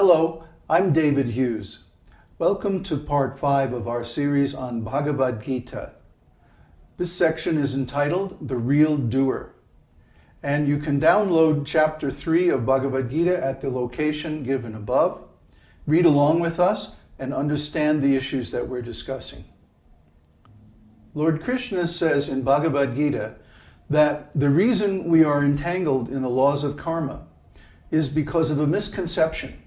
Hello, I'm David Hughes. Welcome to part 5 of our series on Bhagavad-gita. This section is entitled The Real Doer, and you can download chapter 3 of Bhagavad-gita at the location given above, read along with us, and understand the issues that we're discussing. Lord Krishna says in Bhagavad-gita that the reason we are entangled in the laws of karma is because of a misconception.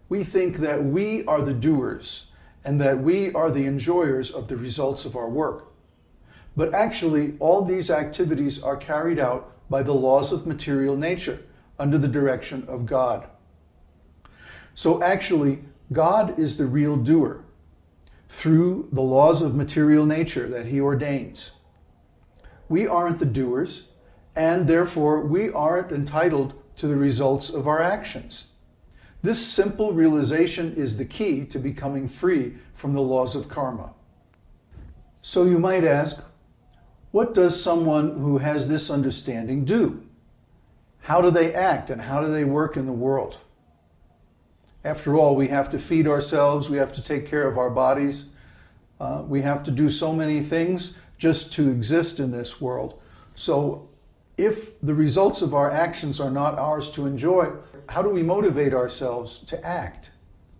We think that we are the doers and that we are the enjoyers of the results of our work. But actually, all these activities are carried out by the laws of material nature under the direction of God. So actually, God is the real doer through the laws of material nature that He ordains. We aren't the doers, and therefore we aren't entitled to the results of our actions. This simple realization is the key to becoming free from the laws of karma. So you might ask, what does someone who has this understanding do? How do they act and how do they work in the world? After all, we have to feed ourselves, we have to take care of our bodies, we have to do so many things just to exist in this world. So if the results of our actions are not ours to enjoy, how do we motivate ourselves to act?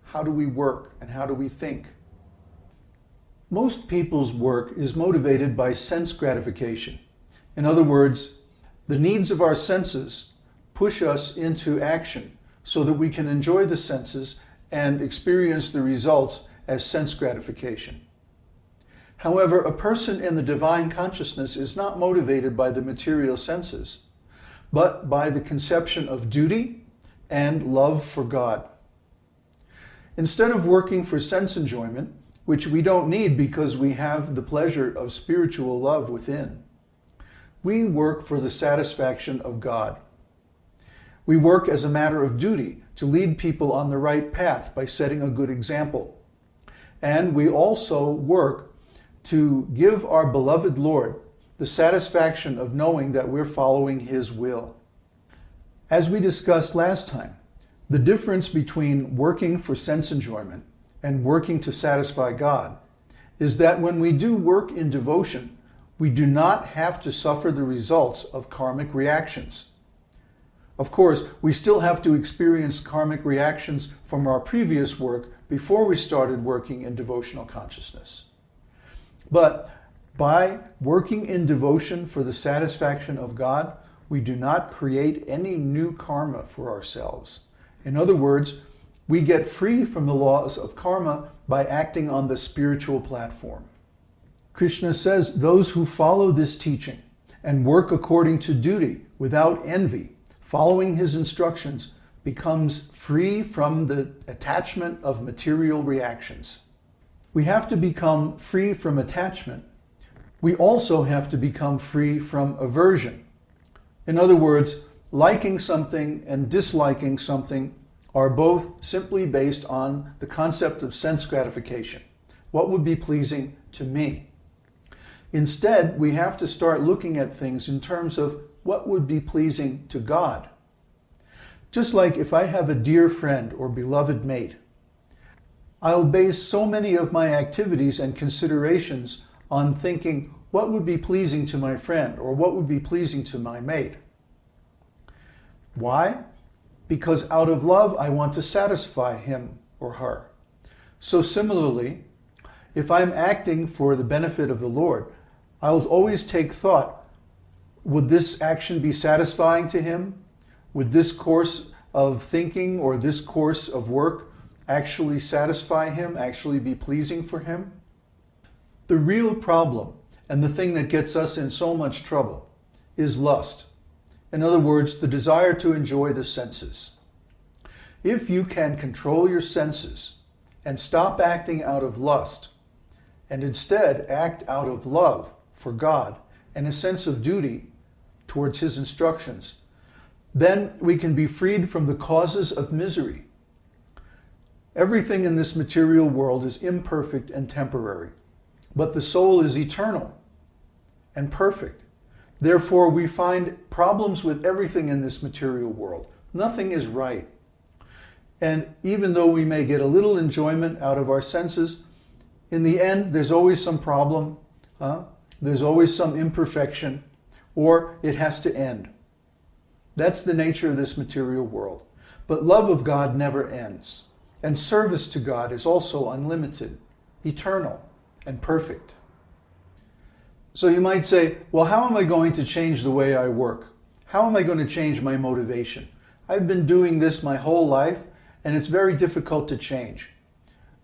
How do we work and how do we think? Most people's work is motivated by sense gratification. In other words, the needs of our senses push us into action so that we can enjoy the senses and experience the results as sense gratification. However, a person in the divine consciousness is not motivated by the material senses, but by the conception of duty and love for God. Instead of working for sense enjoyment, which we don't need because we have the pleasure of spiritual love within, we work for the satisfaction of God. We work as a matter of duty to lead people on the right path by setting a good example. And we also work to give our beloved Lord the satisfaction of knowing that we're following His will. As we discussed last time, the difference between working for sense enjoyment and working to satisfy God is that when we do work in devotion, we do not have to suffer the results of karmic reactions. Of course, we still have to experience karmic reactions from our previous work before we started working in devotional consciousness. But by working in devotion for the satisfaction of God, we do not create any new karma for ourselves. In other words, we get free from the laws of karma by acting on the spiritual platform. Krishna says those who follow this teaching and work according to duty without envy, following His instructions, becomes free from the attachment of material reactions. We have to become free from attachment. We also have to become free from aversion. In other words, liking something and disliking something are both simply based on the concept of sense gratification. What would be pleasing to me? Instead, we have to start looking at things in terms of what would be pleasing to God. Just like if I have a dear friend or beloved mate, I'll base so many of my activities and considerations on thinking what would be pleasing to my friend or what would be pleasing to my mate. Why? Because out of love, I want to satisfy him or her. So similarly, if I'm acting for the benefit of the Lord, I'll always take thought, would this action be satisfying to Him? Would this course of thinking or this course of work actually satisfy Him, actually be pleasing for Him? The real problem, and the thing that gets us in so much trouble, is lust. In other words, the desire to enjoy the senses. If you can control your senses and stop acting out of lust, and instead act out of love for God and a sense of duty towards His instructions, then we can be freed from the causes of misery. Everything in this material world is imperfect and temporary, but the soul is eternal and perfect. Therefore, we find problems with everything in this material world. Nothing is right. And even though we may get a little enjoyment out of our senses, in the end, there's always some problem, there's always some imperfection, or it has to end. That's the nature of this material world. But love of God never ends. And service to God is also unlimited, eternal, and perfect. So you might say, well, how am I going to change the way I work? How am I going to change my motivation? I've been doing this my whole life, and it's very difficult to change.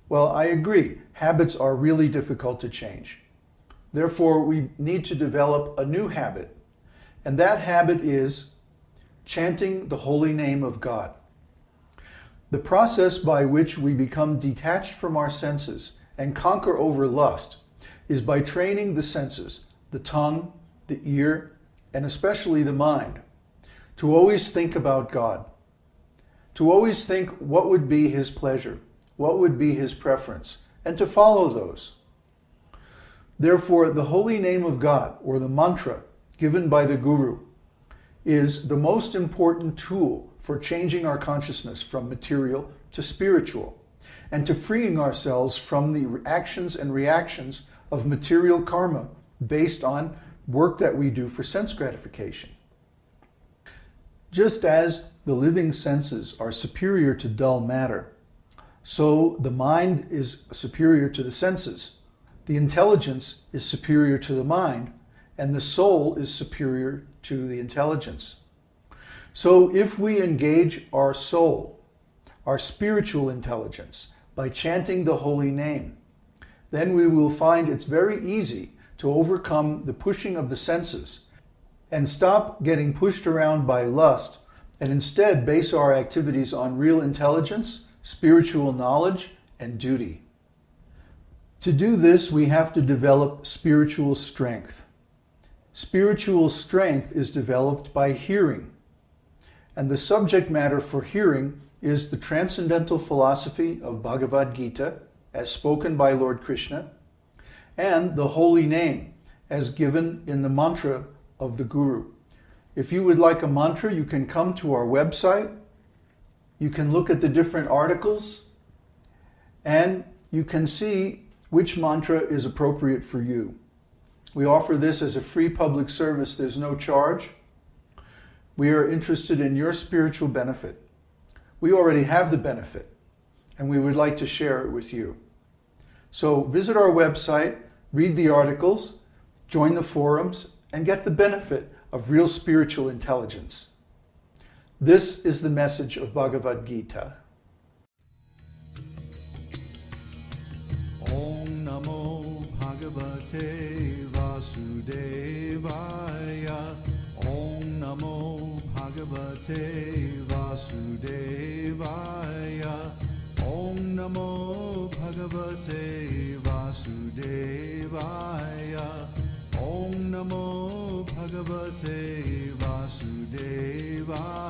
Well, I agree. Habits are really difficult to change. Therefore, we need to develop a new habit. And that habit is chanting the holy name of God. The process by which we become detached from our senses and conquer over lust is by training the senses, the tongue, the ear, and especially the mind, to always think about God, to always think what would be His pleasure, what would be His preference, and to follow those. Therefore, the holy name of God, or the mantra given by the Guru, is the most important tool for changing our consciousness from material to spiritual, and to freeing ourselves from the actions and reactions of material karma based on work that we do for sense gratification. Just as the living senses are superior to dull matter, so the mind is superior to the senses. The intelligence is superior to the mind, and the soul is superior to the intelligence. So if we engage our soul, our spiritual intelligence, by chanting the holy name, then we will find it's very easy to overcome the pushing of the senses and stop getting pushed around by lust, and instead base our activities on real intelligence, spiritual knowledge, and duty. To do this, we have to develop spiritual strength. Spiritual strength is developed by hearing, and the subject matter for hearing is the transcendental philosophy of Bhagavad-gita, as spoken by Lord Krishna, and the holy name, as given in the mantra of the Guru. If you would like a mantra, you can come to our website, you can look at the different articles, and you can see which mantra is appropriate for you. We offer this as a free public service. There's no charge. We are interested in your spiritual benefit. We already have the benefit, and we would like to share it with you. So visit our website, read the articles, join the forums, and get the benefit of real spiritual intelligence. This is the message of Bhagavad-gita. Om Namo Bhagavate Vasudevaya. Om Namo Bhagavate Vasudevaya. Om Namo Bhagavate Vasudevaya. Om Namo Bhagavate Vasudevaya.